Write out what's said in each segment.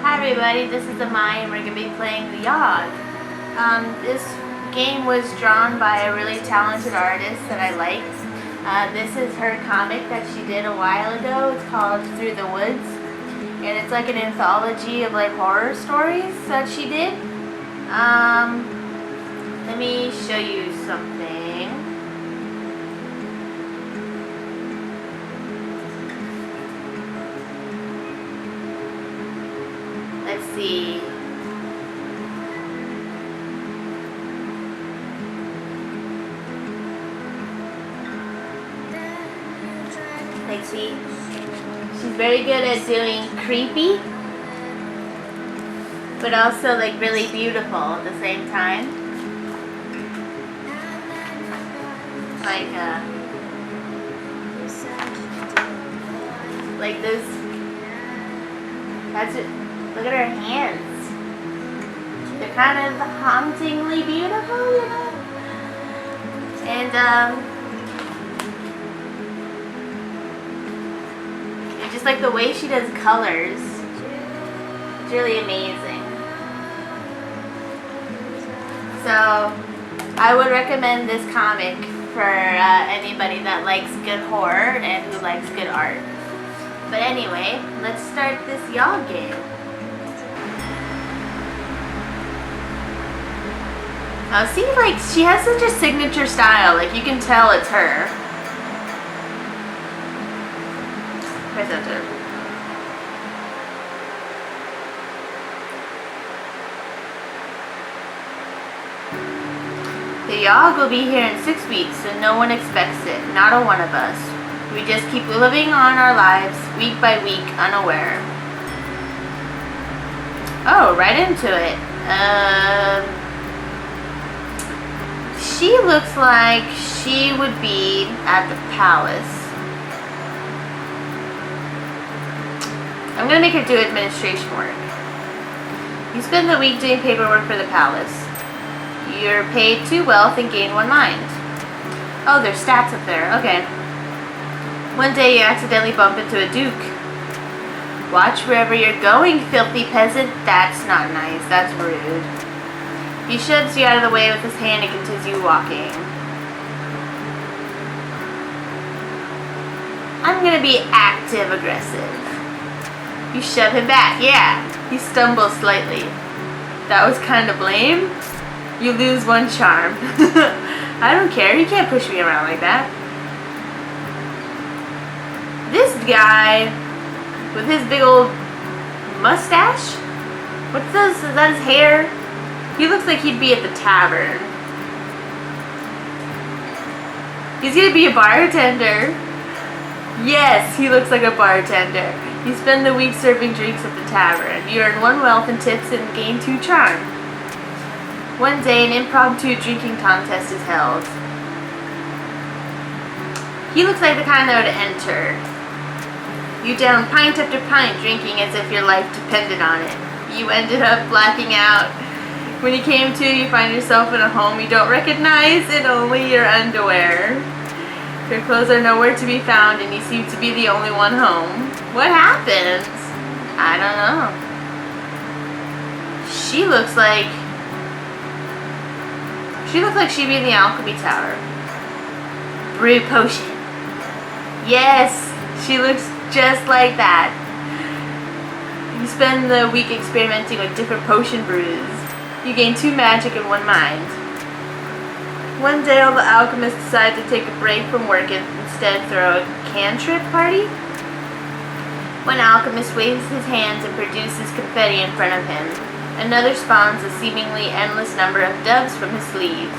Hi everybody, this is Amai and we're going to be playing the Yawhg. This game was drawn by a really talented artist that I like. This is her comic that she did a while ago. It's called Through the Woods. And it's like an anthology of like horror stories that she did. Let me show you something. Let's see. Let's see. She's very good at doing creepy, but also like really beautiful at the same time. Like this. That's it. Look at her hands. They're kind of hauntingly beautiful, you know? And, just like the way she does colors. It's really amazing. So, I would recommend this comic for anybody that likes good horror and who likes good art. But anyway, let's start this Yawhg game. See, like, she has such a signature style, like, you can tell it's her. Press enter. The Yawhg will be here in 6 weeks, and no one expects it, not a one of us. We just keep living on our lives, week by week, unaware. Oh, right into it. She looks like she would be at the palace. I'm going to make her do administration work. You spend the week doing paperwork for the palace. You're paid 2 wealth and gain 1 mind. Oh, there's stats up there. Okay. One day you accidentally bump into a duke. Watch wherever you're going, filthy peasant. That's not nice. That's rude. He shoves you out of the way with his hand and continues walking. I'm gonna be active aggressive. You shove him back. Yeah. He stumbles slightly. That was kind of lame. You lose 1 charm. I don't care. You can't push me around like that. This guy with his big old mustache? What's this? Is that his hair? He looks like he'd be at the tavern. He's gonna be a bartender. Yes, he looks like a bartender. You spend the week serving drinks at the tavern. You earn 1 wealth and tips and gain 2 charm. One day, an impromptu drinking contest is held. He looks like the kind that would enter. You down pint after pint, drinking as if your life depended on it. You ended up blacking out. When you came to, you find yourself in a home you don't recognize and only your underwear. Your clothes are nowhere to be found and you seem to be the only one home. What happens? I don't know. She looks like she'd be in the alchemy tower. Brew potion. Yes, she looks just like that. You spend the week experimenting with different potion brews. You gain 2 magic and 1 mind. One day all the alchemists decide to take a break from work and instead throw a cantrip party. One alchemist waves his hands and produces confetti in front of him. Another spawns a seemingly endless number of doves from his sleeves.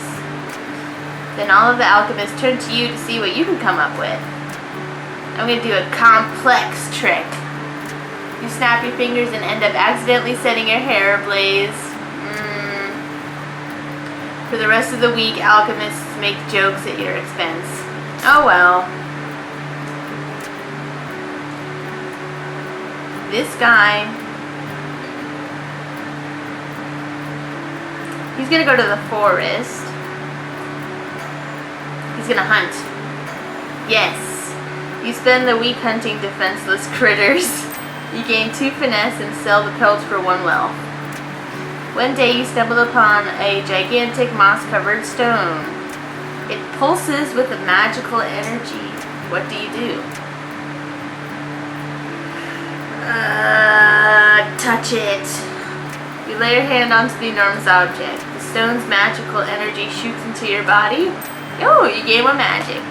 Then all of the alchemists turn to you to see what you can come up with. I'm going to do a complex trick. You snap your fingers and end up accidentally setting your hair ablaze. For the rest of the week, alchemists make jokes at your expense. Oh well. This guy, he's gonna go to the forest. He's gonna hunt. Yes. You spend the week hunting defenseless critters. You gain 2 finesse and sell the pelts for 1 wealth. One day you stumble upon a gigantic moss-covered stone. It pulses with a magical energy. What do you do? Touch it. You lay your hand onto the enormous object. The stone's magical energy shoots into your body. Oh, you gain 1 magic.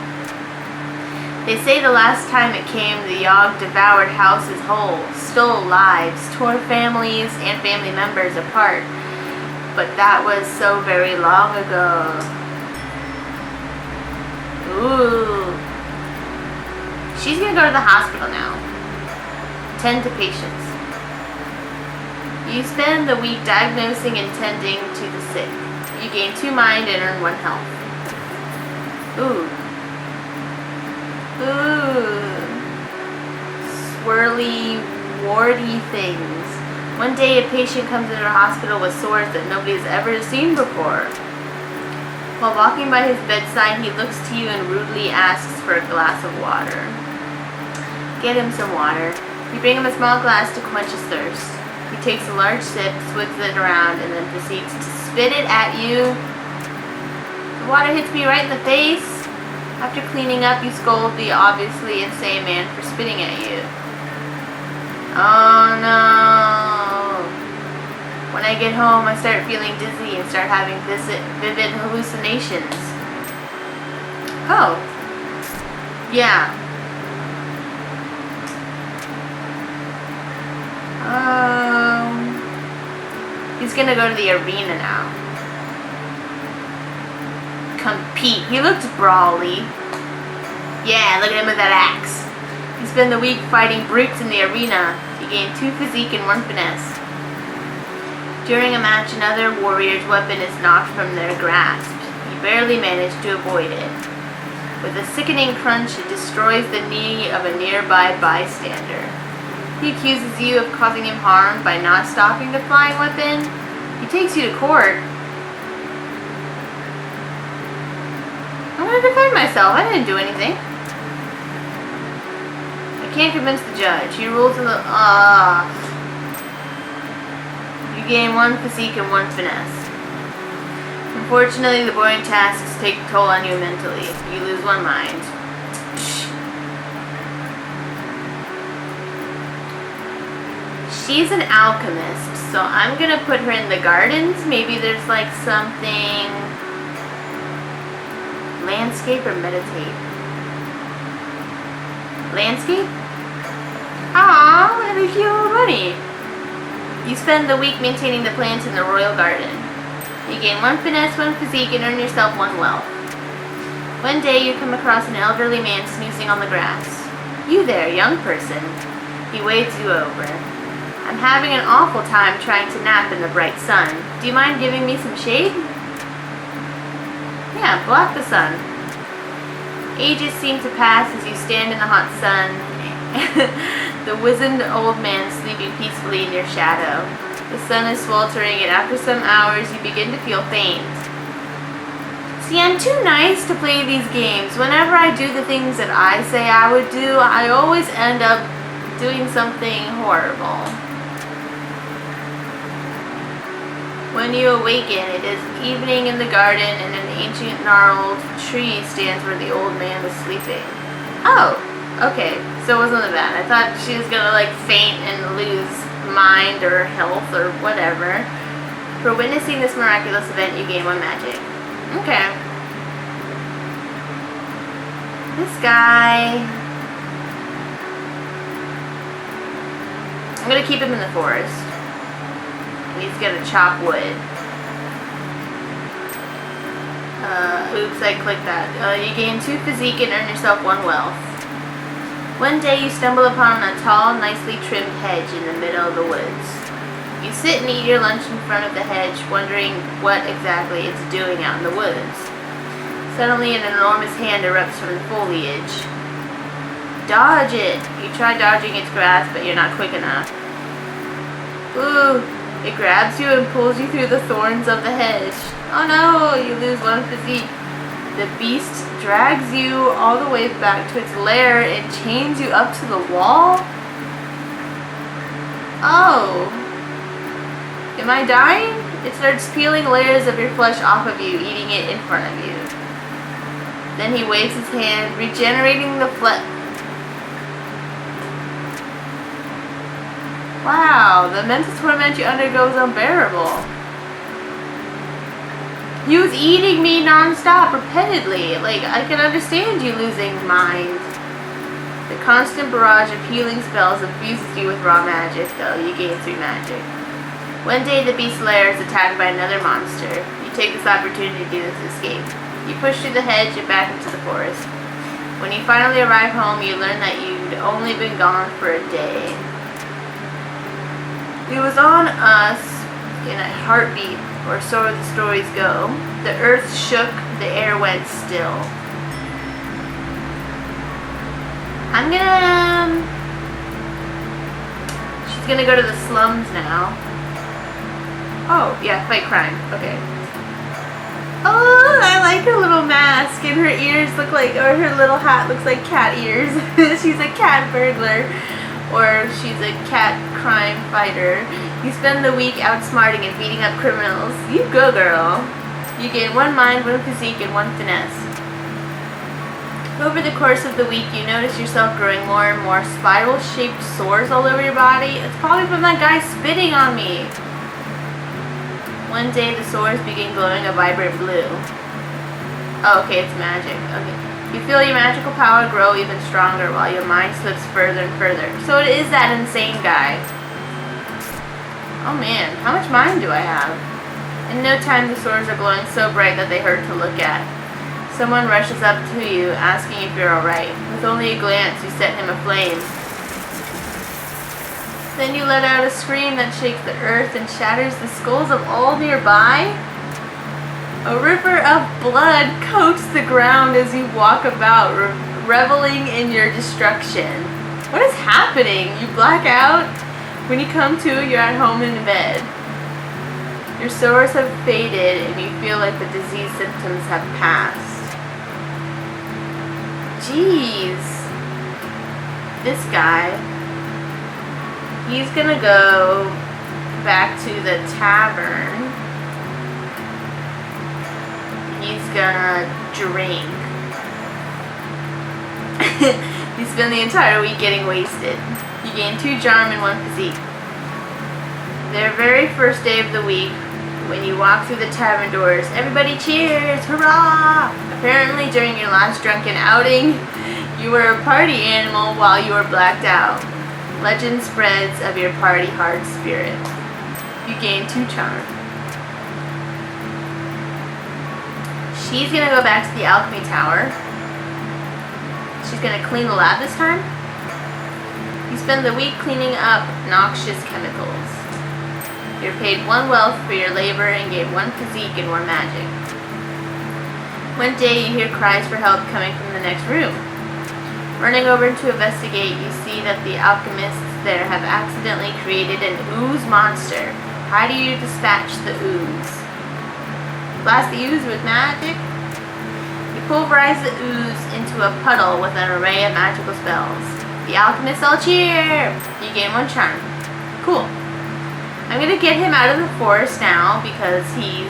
They say the last time it came, the Yawhg devoured houses whole, stole lives, tore families and family members apart. But that was so very long ago. Ooh. She's gonna go to the hospital now. Tend to patients. You spend the week diagnosing and tending to the sick. You gain 2 mind and earn 1 health. Ooh. Ooh. Swirly, warty things. One day a patient comes into the hospital with sores that nobody's ever seen before. While walking by his bedside, he looks to you and rudely asks for a glass of water. Get him some water. You bring him a small glass to quench his thirst. He takes a large sip, swigs it around, and then proceeds to spit it at you. The water hits me right in the face. After cleaning up, you scold the obviously insane man for spitting at you. Oh no. When I get home, I start feeling dizzy and start having vivid hallucinations. Oh. Yeah. He's gonna go to the arena now. Compete. He looks brawly. Yeah, look at him with that axe. You spend the week fighting brutes in the arena. You gain 2 physique and 1 finesse. During a match, another warrior's weapon is knocked from their grasp. You barely manage to avoid it. With a sickening crunch, it destroys the knee of a nearby bystander. He accuses you of causing him harm by not stopping the flying weapon. He takes you to court. I'm going to defend myself. I didn't do anything. I can't convince the judge. He rules in the... You gain 1 physique and 1 finesse. Unfortunately, the boring tasks take a toll on you mentally. You lose 1 mind. She's an alchemist, so I'm gonna put her in the gardens. Maybe there's like something... Landscape or meditate? Landscape? Aww, what a cute little bunny. You spend the week maintaining the plants in the royal garden. You gain 1 finesse, 1 physique, and earn yourself 1 wealth. One day you come across an elderly man snoozing on the grass. You there, young person. He waves you over. I'm having an awful time trying to nap in the bright sun. Do you mind giving me some shade? Yeah, block the sun. Ages seem to pass as you stand in the hot sun. The wizened old man sleeping peacefully in your shadow. The sun is sweltering, and after some hours you begin to feel faint. See, I'm too nice to play these games. Whenever I do the things that I say I would do, I always end up doing something horrible. When you awaken, it is evening in the garden, and an ancient gnarled tree stands where the old man was sleeping. Oh, okay, so it wasn't that bad. I thought she was gonna like faint and lose mind or health or whatever. For witnessing this miraculous event, you gain 1 magic. Okay. This guy... I'm gonna keep him in the forest. He's gonna chop wood. Oops, I clicked that. You gain 2 physique and earn yourself 1 wealth. One day you stumble upon a tall, nicely trimmed hedge in the middle of the woods. You sit and eat your lunch in front of the hedge, wondering what exactly it's doing out in the woods. Suddenly an enormous hand erupts from the foliage. Dodge it! You try dodging its grasp, but you're not quick enough. Ooh! It grabs you and pulls you through the thorns of the hedge. Oh no! You lose 1 physique. The beast drags you all the way back to its lair and chains you up to the wall. Oh. Am I dying? It starts peeling layers of your flesh off of you, eating it in front of you. Then he waves his hand, regenerating the flesh. Wow, the mental torment you undergo is unbearable. He was eating me non-stop, repeatedly. Like, I can understand you losing mind. The constant barrage of healing spells infuses you with raw magic, though you gain 3 magic. One day, the beast lair is attacked by another monster. You take this opportunity to escape. You push through the hedge and back into the forest. When you finally arrive home, you learn that you'd only been gone for a day. It was on us in a heartbeat, or so the stories go. The earth shook, the air went still. She's gonna go to the slums now. Oh, yeah, fight crime. Okay. Oh, I like her little mask, and her ears look like, or her little hat looks like cat ears. She's a cat burglar, or she's a cat crime fighter. You spend the week outsmarting and beating up criminals. You go, girl. You gain 1 mind, 1 physique, and 1 finesse. Over the course of the week, you notice yourself growing more and more spiral-shaped sores all over your body. It's probably from that guy spitting on me. One day, the sores begin glowing a vibrant blue. Oh, okay, it's magic. Okay. You feel your magical power grow even stronger while your mind slips further and further. So it is that insane guy. Oh man, how much mind do I have? In no time, the sores are glowing so bright that they hurt to look at. Someone rushes up to you, asking if you're alright. With only a glance, you set him aflame. Then you let out a scream that shakes the earth and shatters the skulls of all nearby. A river of blood coats the ground as you walk about, reveling in your destruction. What is happening? You black out? When you come to, you're at home in bed. Your sores have faded and you feel like the disease symptoms have passed. Jeez. This guy. He's gonna go back to the tavern. He's gonna drink. You spend the entire week getting wasted. You gain 2 charm and 1 physique. Their very first day of the week, when you walk through the tavern doors, everybody cheers, hurrah! Apparently during your last drunken outing, you were a party animal while you were blacked out. Legend spreads of your party hard spirit. You gain 2 charm. She's gonna go back to the alchemy tower. She's gonna clean the lab this time. You spend the week cleaning up noxious chemicals. You're paid 1 wealth for your labor and gain 1 physique and 1 magic. One day you hear cries for help coming from the next room. Running over to investigate, you see that the alchemists there have accidentally created an ooze monster. How do you dispatch the ooze? Blast the ooze with magic? You pulverize the ooze into a puddle with an array of magical spells. The alchemists all cheer! You gain 1 charm. Cool. I'm gonna get him out of the forest now because he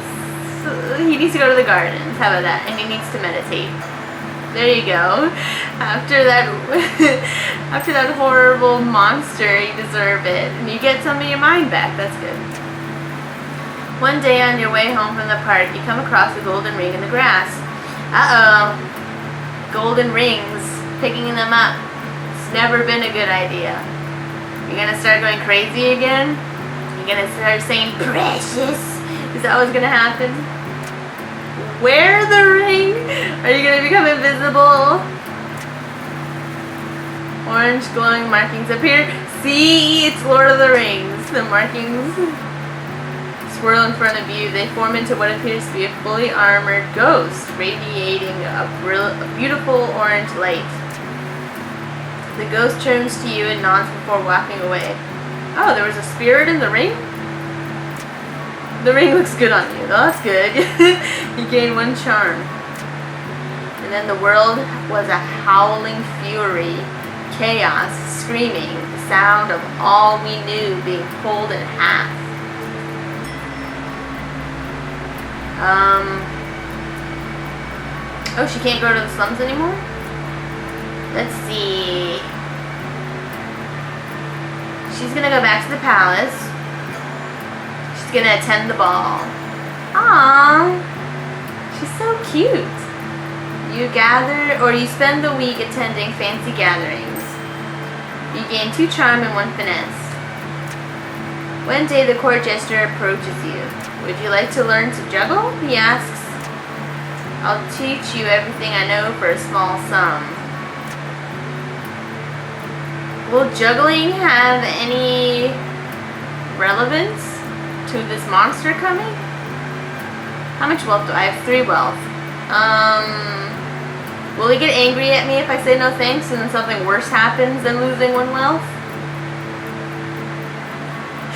needs to go to the gardens. How about that? And he needs to meditate. There you go. After that horrible monster, you deserve it. And you get some of your mind back. That's good. One day on your way home from the park, you come across a golden ring in the grass. Uh-oh. Golden rings. Picking them up. It's never been a good idea. You're gonna start going crazy again? You're gonna start saying precious? Is that what's gonna happen? Wear the ring? Are you gonna become invisible? Orange glowing markings appear. See, it's Lord of the Rings. The markings swirl in front of you. They form into what appears to be a fully armored ghost, radiating a beautiful orange light. The ghost turns to you and nods before walking away. Oh, there was a spirit in the ring? The ring looks good on you. Oh, that's good. You gain 1 charm. And then the world was a howling fury. Chaos, screaming, the sound of all we knew being pulled in half. Oh, she can't go to the slums anymore? Let's see. She's gonna go back to the palace. She's gonna attend the ball. Aww. She's so cute. You gather, or you spend the week attending fancy gatherings. You gain 2 charm and 1 finesse. One day the court jester approaches you. Would you like to learn to juggle? He asks. I'll teach you everything I know for a small sum. Will juggling have any relevance to this monster coming? How much wealth do I have? 3 wealth. Will he get angry at me if I say no thanks and then something worse happens than losing 1 wealth?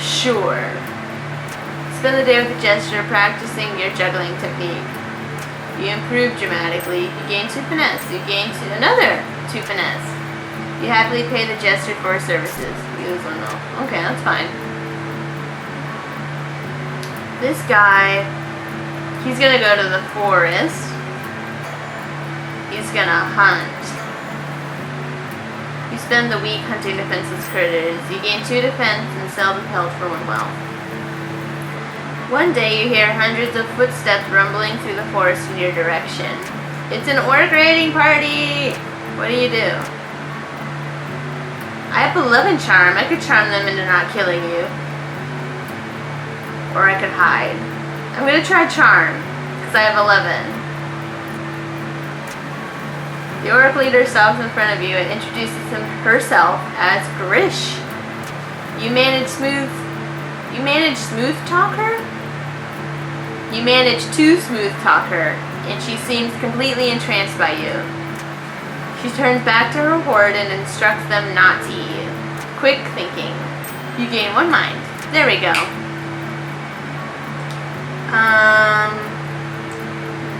Sure. Spend the day with the jester practicing your juggling technique. You improve dramatically. You gain 2 finesse. You gain another 2 finesse. You happily pay the jester for his services. You lose 1 wealth. Okay, that's fine. This guy, he's gonna go to the forest. He's gonna hunt. You spend the week hunting defenseless critters. You gain 2 defense and sell the pelt for 1 wealth. One day you hear hundreds of footsteps rumbling through the forest in your direction. It's an orc raiding party! What do you do? I have 11 charm. I could charm them into not killing you. Or I could hide. I'm gonna try charm, because I have 11. The orc leader stops in front of you and introduces herself as Grish. You manage smooth talk her? You manage to smooth talk her, and she seems completely entranced by you. She turns back to her horde and instructs them not to eat you. Quick thinking. You gain 1 mind. There we go.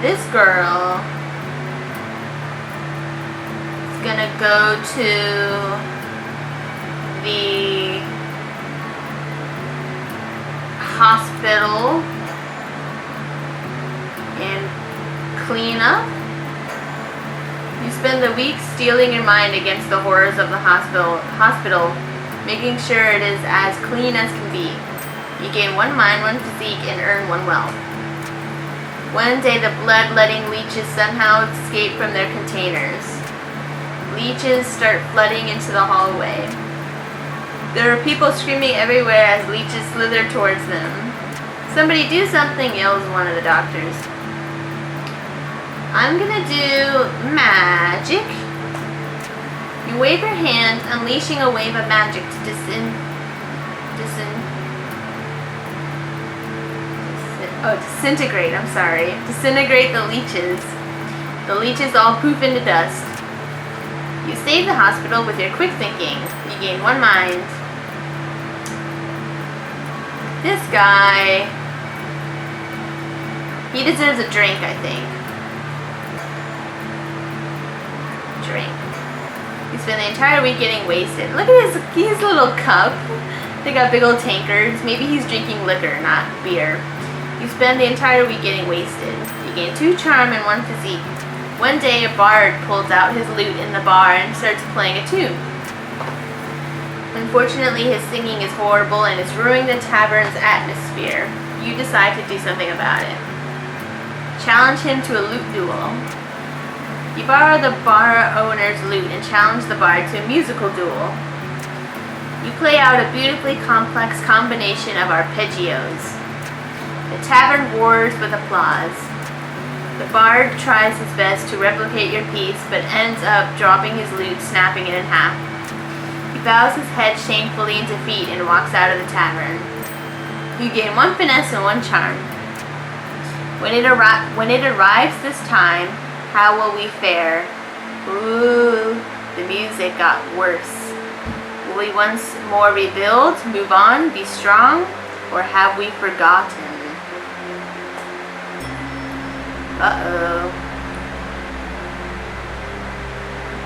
This girl is gonna go to the hospital and clean up. You spend the week steeling your mind against the horrors of the hospital, making sure it is as clean as can be. You gain 1 mind, 1 physique, and earn 1 wealth. One day the blood-letting leeches somehow escape from their containers. Leeches start flooding into the hallway. There are people screaming everywhere as leeches slither towards them. Somebody do something, yells one of the doctors. I'm gonna do magic. You wave your hand, unleashing a wave of magic to disintegrate, I'm sorry. Disintegrate the leeches. The leeches all poof into dust. You save the hospital with your quick thinking. You gain 1 mind. This guy, he deserves a drink, I think. Drink. You spend the entire week getting wasted. Look at his little cup. They got big old tankards. Maybe he's drinking liquor, not beer. You spend the entire week getting wasted. You gain 2 charm and 1 physique. One day a bard pulls out his lute in the bar and starts playing a tune. Unfortunately, his singing is horrible and is ruining the tavern's atmosphere. You decide to do something about it. Challenge him to a lute duel. You borrow the bar owner's lute and challenge the bard to a musical duel. You play out a beautifully complex combination of arpeggios. The tavern roars with applause. The bard tries his best to replicate your piece, but ends up dropping his lute, snapping it in half. He bows his head shamefully in defeat and walks out of the tavern. You gain 1 finesse and 1 charm. When it arrives this time, how will we fare? Ooh, the music got worse. Will we once more rebuild, move on, be strong, or have we forgotten? Uh-oh.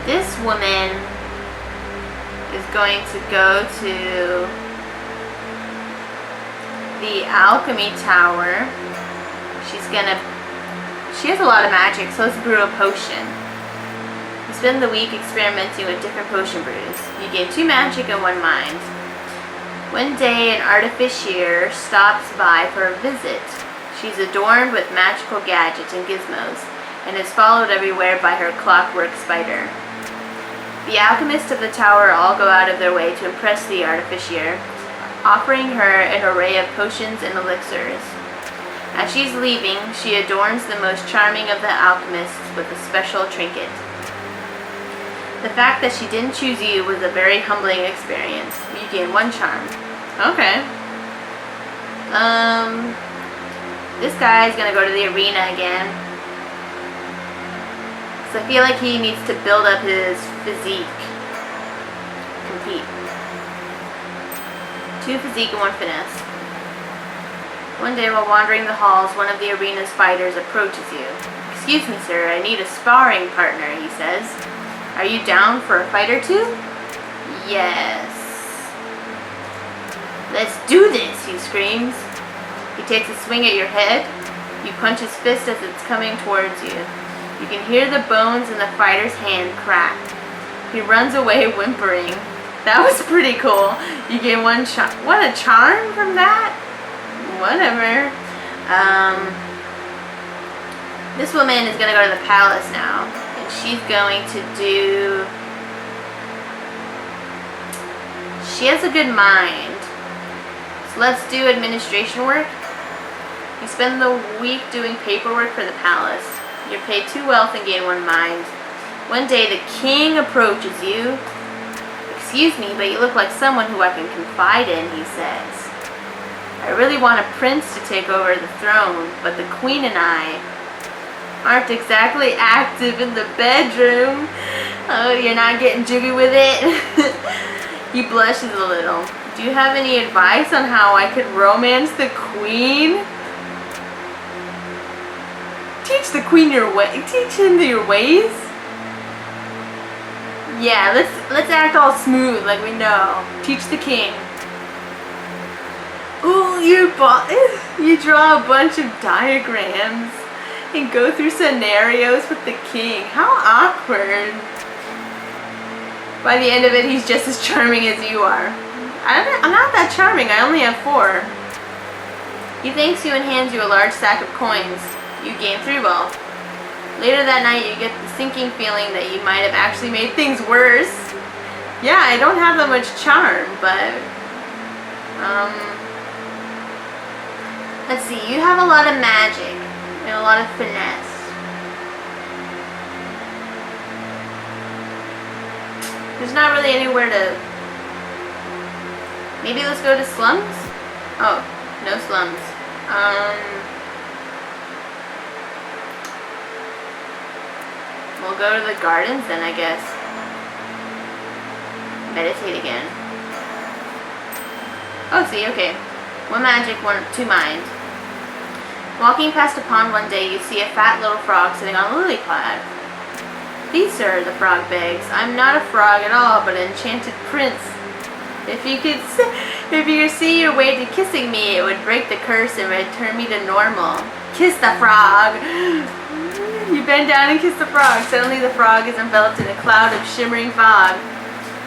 This woman is going to go to the alchemy tower. She has a lot of magic, so let's brew a potion. You spend the week experimenting with different potion brews. You gain 2 magic and 1 mind. One day, an artificier stops by for a visit. She's adorned with magical gadgets and gizmos, and is followed everywhere by her clockwork spider. The alchemists of the tower all go out of their way to impress the artificier, offering her an array of potions and elixirs. As she's leaving, she adorns the most charming of the alchemists with a special trinket. The fact that she didn't choose you was a very humbling experience. You gain 1 charm. Okay. This guy's gonna go to the arena again. So I feel like he needs to build up his physique. Compete. 2 physique and 1 finesse. One day while wandering the halls, one of the arena's fighters approaches you. "Excuse me, sir, I need a sparring partner," he says. "Are you down for a fight or 2? "Yes." "Let's do this," he screams. He takes a swing at your head. You punch his fist as it's coming towards you. You can hear the bones in the fighter's hand crack. He runs away whimpering. That was pretty cool. You gain 1 charm. What a charm from that? Whatever. This woman is going to go to the palace now. And she's going to do... She has a good mind. So let's do administration work. You spend the week doing paperwork for the palace. You're paid 2 wealth and gain 1 mind. One day the king approaches you. "Excuse me, but you look like someone who I can confide in," he says. "I really want a prince to take over the throne, but the queen and I aren't exactly active in the bedroom." Oh, you're not getting jiggy with it? He blushes a little. "Do you have any advice on how I could romance the queen?" Teach the queen your way. Teach him your ways. Yeah, let's act all smooth like we know. Teach the king. Ooh, you draw a bunch of diagrams and go through scenarios with the king. How awkward. By the end of it, he's just as charming as you are. I'm not that charming. I only have 4. He thanks you and hands you a large sack of coins. You gain 3 wealth. Later that night, you get the sinking feeling that you might have actually made things worse. Yeah, I don't have that much charm, but... let's see, you have a lot of magic and a lot of finesse. There's not really anywhere to... Maybe let's go to slums? Oh, no slums. We'll go to the gardens then, I guess. Meditate again. Oh, see, okay. 1 magic, 2 mind. Walking past a pond one day, you see a fat little frog sitting on a lily pad. "Please, sir," the frog begs, "I'm not a frog at all, but an enchanted prince. If you could see your way to kissing me, it would break the curse and return me to normal." Kiss the frog! You bend down and kiss the frog. Suddenly the frog is enveloped in a cloud of shimmering fog.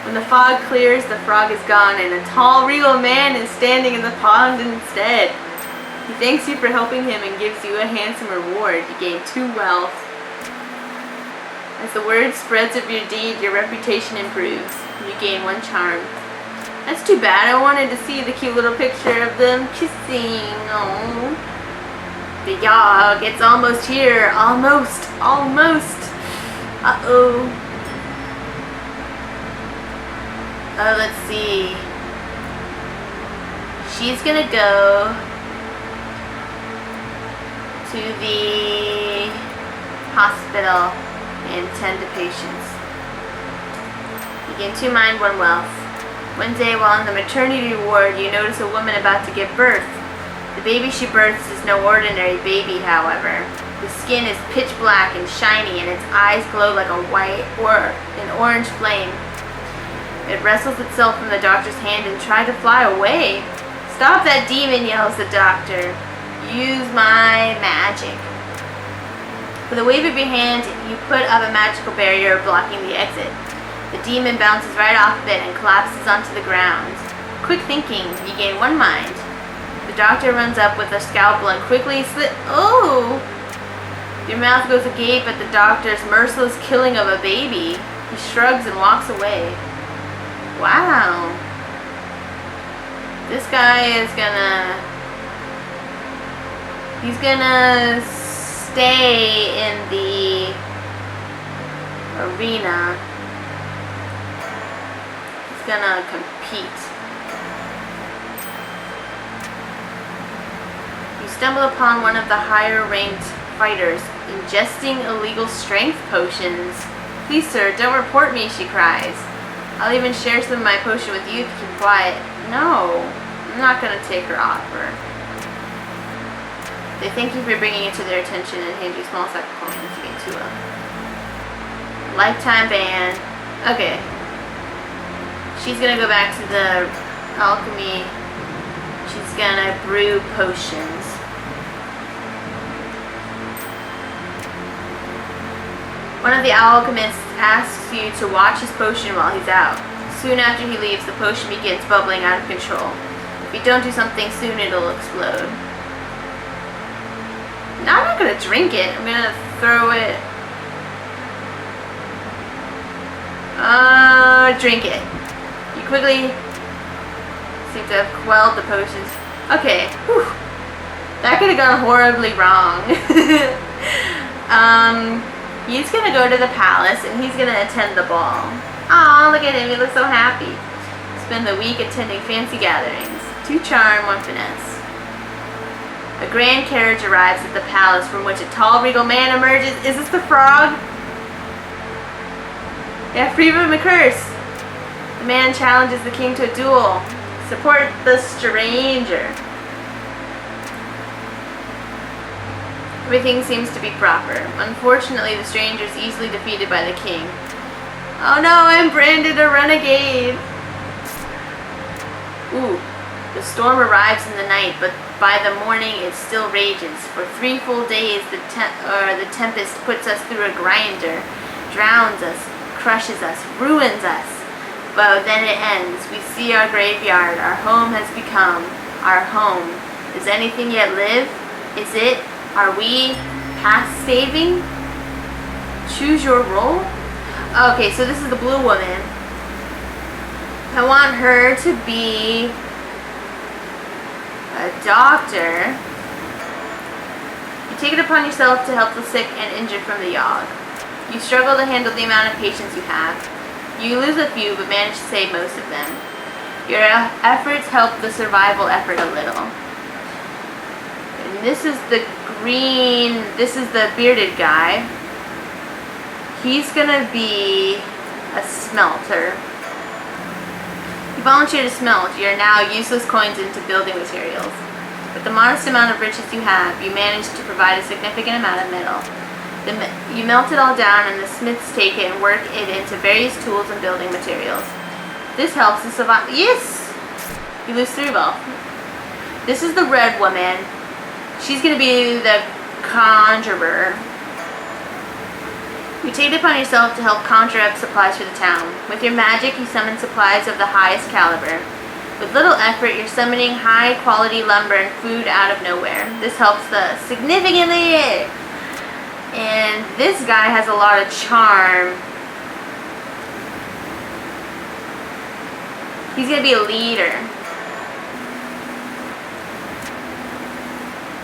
When the fog clears, the frog is gone, and a tall, regal man is standing in the pond instead. He thanks you for helping him and gives you a handsome reward. You gain 2 wealth. As the word spreads of your deed, your reputation improves. You gain 1 charm. That's too bad. I wanted to see the cute little picture of them kissing. Oh. The Yawhg, it's almost here. Almost. Uh-oh. Let's see. She's gonna go to the hospital and tend to patients. You gain 2 mind, 1 wealth. One day while in the maternity ward, you notice a woman about to give birth. The baby she births is no ordinary baby, however. The skin is pitch black and shiny, and its eyes glow like a white or an orange flame. It wrestles itself from the doctor's hand and tried to fly away. "Stop that demon," yells the doctor. "Use my magic." With a wave of your hand, you put up a magical barrier blocking the exit. The demon bounces right off of it and collapses onto the ground. Quick thinking, you gain one mind. The doctor runs up with a scalpel and quickly Oh! Your mouth goes agape at the doctor's merciless killing of a baby. He shrugs and walks away. Wow. This guy is he's gonna stay in the arena. He's gonna compete. You stumble upon one of the higher ranked fighters ingesting illegal strength potions. "Please, sir, don't report me," she cries. "I'll even share some of my potion with you if you keep quiet." "No, I'm not gonna take her offer." They thank you for bringing it to their attention and hand you a small sack of coins to get to a lifetime ban. Okay. She's gonna go back to the alchemy. She's gonna brew potions. One of the alchemists asks you to watch his potion while he's out. Soon after he leaves, the potion begins bubbling out of control. If you don't do something soon, it'll explode. Now I'm not going to drink it. I'm going to throw it. Drink it. You quickly seem to have quelled the potions. Okay. Whew. That could have gone horribly wrong. He's going to go to the palace and he's going to attend the ball. Aw, look at him. He looks so happy. Spend the week attending fancy gatherings. 2 charm, 1 finesse. A grand carriage arrives at the palace from which a tall, regal man emerges. Is this the frog? Yeah, free from a curse. The man challenges the king to a duel. Support the stranger. Everything seems to be proper. Unfortunately, the stranger is easily defeated by the king. Oh no, I'm branded a renegade. Ooh, the storm arrives in the night, but by the morning it still rages. For 3 full days, the tempest puts us through a grinder, drowns us, crushes us, ruins us. But then it ends. We see our graveyard. Our home has become our home. Does anything yet live? Is it? Are we past saving? Choose your role? Okay, so this is the blue woman. I want her to be a doctor. You take it upon yourself to help the sick and injured from the Yawhg. You struggle to handle the amount of patients you have. You lose a few, but manage to save most of them. Your efforts help the survival effort a little. And this is the bearded guy. He's gonna be a smelter. You volunteer to smelt. You are now useless coins into building materials. With the modest amount of riches you have, you manage to provide a significant amount of metal. You melt it all down and the smiths take it and work it into various tools and building materials. This helps the survival. Yes! You lose 3 wealth. This is the red woman. She's going to be the conjurer. You take it upon yourself to help conjure up supplies for the town. With your magic, you summon supplies of the highest caliber. With little effort, you're summoning high-quality lumber and food out of nowhere. This helps significantly. And this guy has a lot of charm. He's going to be a leader.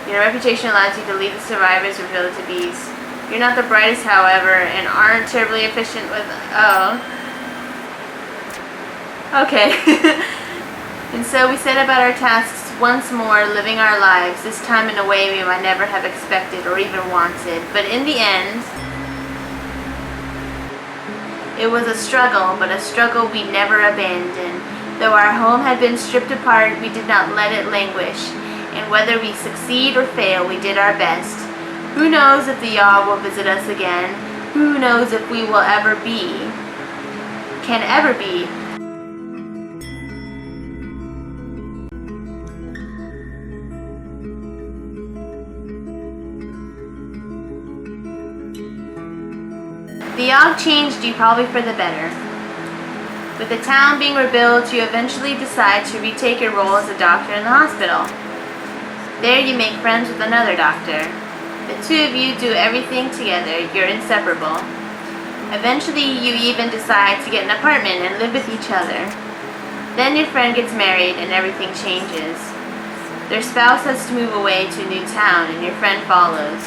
Your reputation allows you to lead the survivors with relative ease. You're not the brightest, however, and aren't terribly efficient with... Oh. Okay. And so we set about our tasks once more, living our lives, this time in a way we might never have expected or even wanted. But in the end, it was a struggle, but a struggle we never abandoned. Though our home had been stripped apart, we did not let it languish. And whether we succeed or fail, we did our best. Who knows if the Yawhg will visit us again? Who knows if we will ever be, can ever be The Yawhg changed you probably for the better. With the town being rebuilt, you eventually decide to retake your role as a doctor in the hospital. There you make friends with another doctor. The two of you do everything together. You're inseparable. Eventually, you even decide to get an apartment and live with each other. Then your friend gets married and everything changes. Their spouse has to move away to a new town and your friend follows.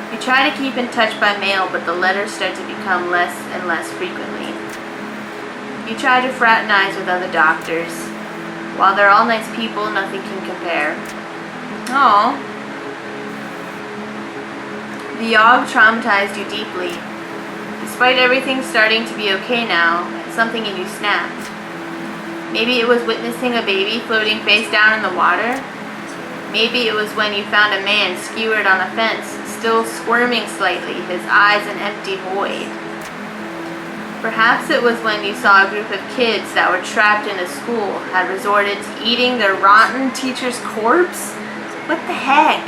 You try to keep in touch by mail, but the letters start to become less and less frequently. You try to fraternize with other doctors. While they're all nice people, nothing can compare. Aww. The Yawhg traumatized you deeply. Despite everything starting to be okay now, something in you snapped. Maybe it was witnessing a baby floating face down in the water. Maybe it was when you found a man skewered on a fence, still squirming slightly, his eyes an empty void. Perhaps it was when you saw a group of kids that were trapped in a school, had resorted to eating their rotten teacher's corpse? What the heck?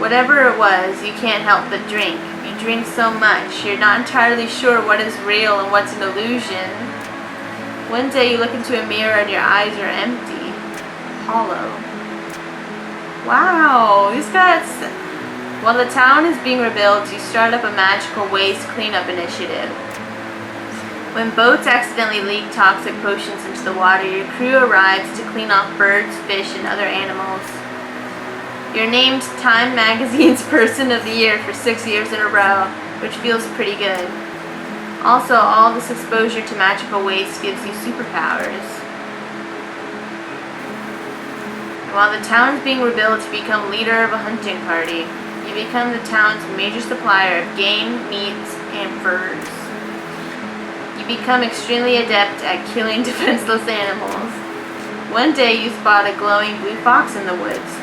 Whatever it was, you can't help but drink. You drink so much, you're not entirely sure what is real and what's an illusion. One day you look into a mirror and your eyes are empty, hollow. Wow, these guys... While the town is being rebuilt, you start up a magical waste cleanup initiative. When boats accidentally leak toxic potions into the water, your crew arrives to clean off birds, fish, and other animals. You're named Time Magazine's Person of the Year for 6 years in a row, which feels pretty good. Also, all this exposure to magical waste gives you superpowers. While the town is being rebuilt, you become leader of a hunting party. You become the town's major supplier of game, meats, and furs. You become extremely adept at killing defenseless animals. One day you spot a glowing blue fox in the woods.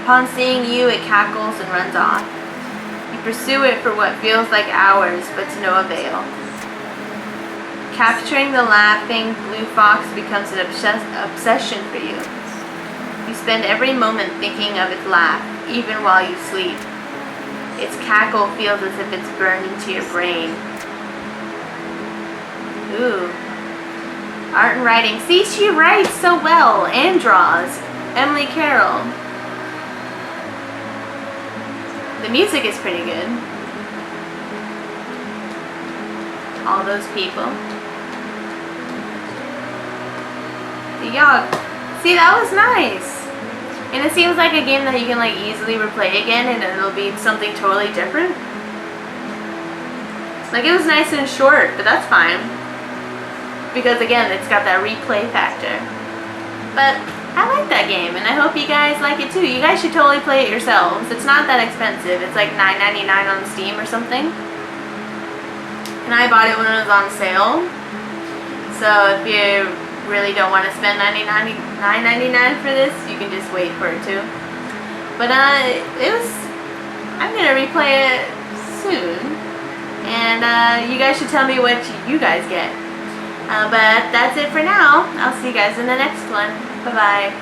Upon seeing you, it cackles and runs off. You pursue it for what feels like hours, but to no avail. Capturing the laughing blue fox becomes an obsession for you. You spend every moment thinking of its laugh, even while you sleep. Its cackle feels as if it's burned into your brain. Ooh. Art and writing. See, she writes so well and draws. Emily Carroll. The music is pretty good. All those people. The Yawhg. See, that was nice. And it seems like a game that you can like easily replay again and it'll be something totally different. Like, it was nice and short, but that's fine. Because again, it's got that replay factor. But I like that game and I hope you guys like it too. You guys should totally play it yourselves. It's not that expensive. It's like $9.99 on Steam or something. And I bought it when it was on sale. So if you really don't want to spend $9.99 for this, you can just wait for it too. But I'm gonna replay it soon, and you guys should tell me what you guys get. But that's it for now. I'll see you guys in the next one. Bye bye.